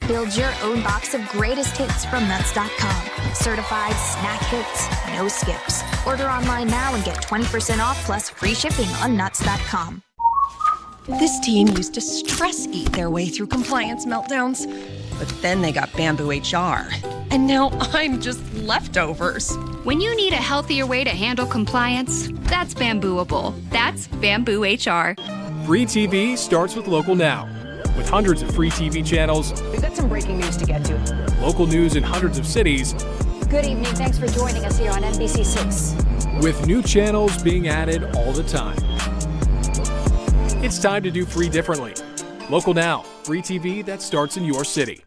Build your own box of greatest hits from Nuts.com. Certified snack hits, no skips. Order online now and get 20% off plus free shipping on Nuts.com. This team used to stress eat their way through compliance meltdowns, but then they got Bamboo HR. And now I'm just leftovers. When you need a healthier way to handle compliance, that's Bambooable. That's Bamboo HR. Free TV starts with Local Now. With hundreds of free TV channels, we've got some breaking news to get to. Local news in hundreds of cities. Good evening. Thanks for joining us here on NBC6. With new channels being added all the time. It's time to do free differently. Local Now, free TV that starts in your city.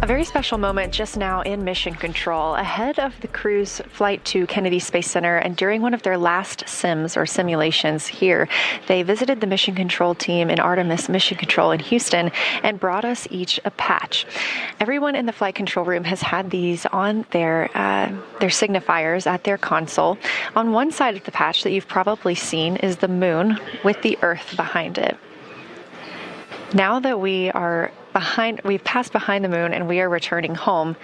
A very special moment just now in Mission Control ahead of the crew's flight to Kennedy Space Center, and during one of their last sims or simulations here, they visited the Mission Control team in Artemis Mission Control in Houston and brought us each a patch. Everyone in the flight control room has had these on their signifiers at their console. On one side of the patch that you've probably seen is the moon with the Earth behind it. Now that we've passed behind the moon and we are returning home,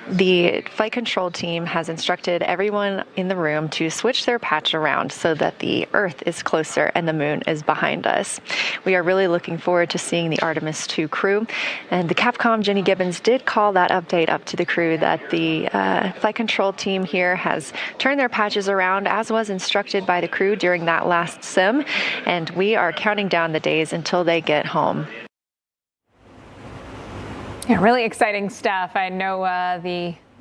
the flight control team has instructed everyone in the room to switch their patch around so that the Earth is closer and the moon is behind us. We are really looking forward to seeing the Artemis II crew. And the Capcom, Jenny Gibbons, did call that update up to the crew that the flight control team here has turned their patches around as was instructed by the crew during that last sim. And we are counting down the days until they get home. Yeah, really exciting stuff. I know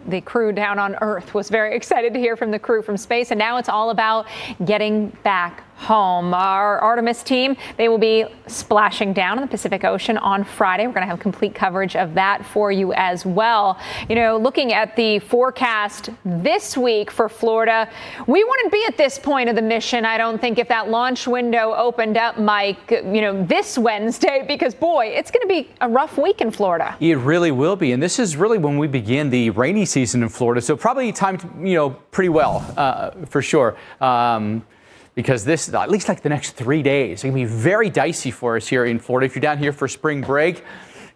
the crew down on Earth was very excited to hear from the crew from space, and now it's all about getting back home. Our Artemis team, they will be splashing down in the Pacific Ocean on Friday. We're going to have complete coverage of that for you as well. You know, looking at the forecast this week for Florida, we wouldn't be at this point of the mission, I don't think, if that launch window opened up, Mike, this Wednesday, because boy, it's going to be a rough week in Florida. It really will be. And this is really when we begin the rainy season in Florida. So probably timed, pretty well, for sure. Because this, at least like the next 3 days, it can be very dicey for us here in Florida. If you're down here for spring break,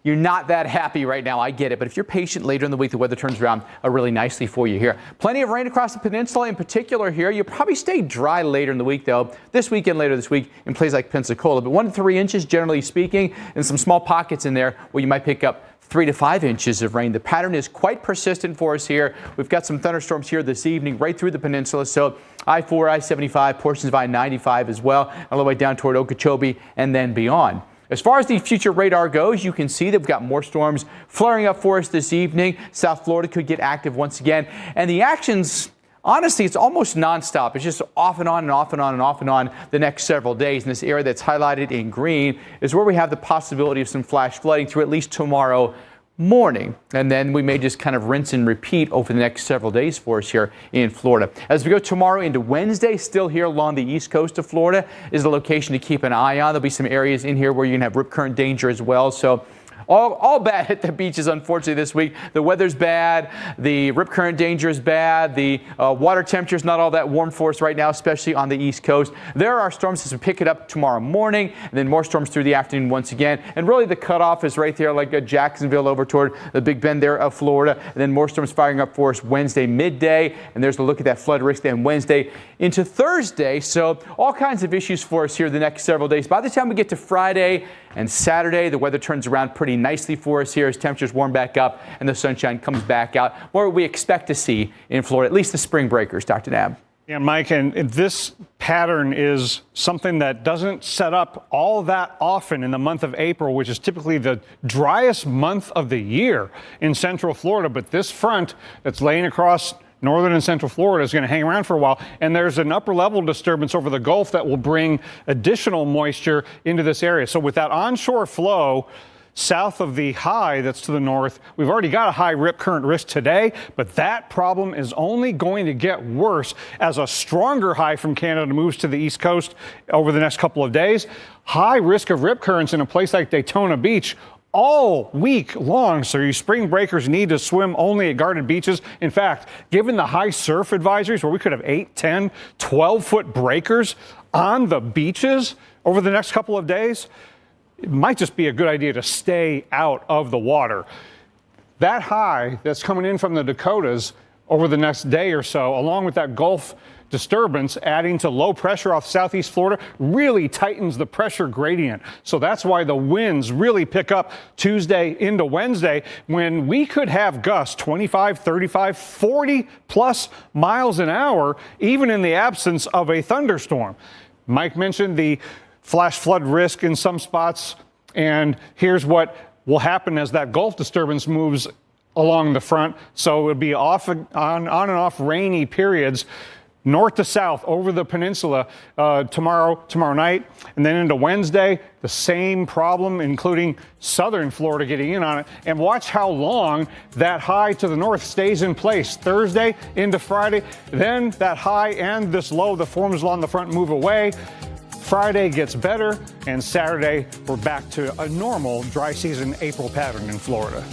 you're not that happy right now. I get it. But if you're patient, later in the week, the weather turns around really nicely for you here. Plenty of rain across the peninsula in particular here. You'll probably stay dry later in the week, though. This weekend, later this week, in places like Pensacola. But 1 to 3 inches, generally speaking, and some small pockets in there where you might pick up 3 to 5 inches of rain. The pattern is quite persistent for us here. We've got some thunderstorms here this evening right through the peninsula. So I-4, I-75, portions of I-95 as well, all the way down toward Okeechobee and then beyond. As far as the future radar goes, you can see that we've got more storms flaring up for us this evening. South Florida could get active once again. And the actions, honestly, it's almost nonstop. It's just off and on and off and on and off and on the next several days. And this area that's highlighted in green is where we have the possibility of some flash flooding through at least tomorrow morning. And then we may just kind of rinse and repeat over the next several days for us here in Florida. As we go tomorrow into Wednesday, still here along the east coast of Florida is the location to keep an eye on. There'll be some areas in here where you can have rip current danger as well. So All bad at the beaches, unfortunately, this week. The weather's bad. The rip current danger is bad. The water temperature is not all that warm for us right now, especially on the East Coast. There are storms as we pick it up tomorrow morning, and then more storms through the afternoon once again. And really the cutoff is right there, like Jacksonville over toward the Big Bend there of Florida. And then more storms firing up for us Wednesday midday. And there's a look at that flood risk then Wednesday into Thursday. So all kinds of issues for us here the next several days. By the time we get to Friday and Saturday, the weather turns around pretty nicely for us here as temperatures warm back up and the sunshine comes back out. What we expect to see in Florida, at least the spring breakers, Dr. Nab. Yeah, Mike, and this pattern is something that doesn't set up all that often in the month of April, which is typically the driest month of the year in Central Florida. But this front that's laying across northern and central Florida is going to hang around for a while. And there's an upper level disturbance over the Gulf that will bring additional moisture into this area. So with that onshore flow south of the high that's to the north, we've already got a high rip current risk today, but that problem is only going to get worse as a stronger high from Canada moves to the East Coast over the next couple of days. High risk of rip currents in a place like Daytona Beach all week long, so you spring breakers need to swim only at guarded beaches. In fact, given the high surf advisories where we could have 8, 10, 12-foot breakers on the beaches over the next couple of days, it might just be a good idea to stay out of the water. That high that's coming in from the Dakotas over the next day or so, along with that Gulf disturbance adding to low pressure off southeast Florida, really tightens the pressure gradient. So that's why the winds really pick up Tuesday into Wednesday, when we could have gusts 25, 35, 40 plus miles an hour, even in the absence of a thunderstorm. Mike mentioned the flash flood risk in some spots, and here's what will happen as that Gulf disturbance moves along the front. So it'll be on and off rainy periods north to south over the peninsula tomorrow night, and then into Wednesday, the same problem, including southern Florida getting in on it. And watch how long that high to the north stays in place. Thursday into Friday, then that high and this low that forms along the front move away. Friday gets better, and Saturday we're back to a normal dry season April pattern in Florida.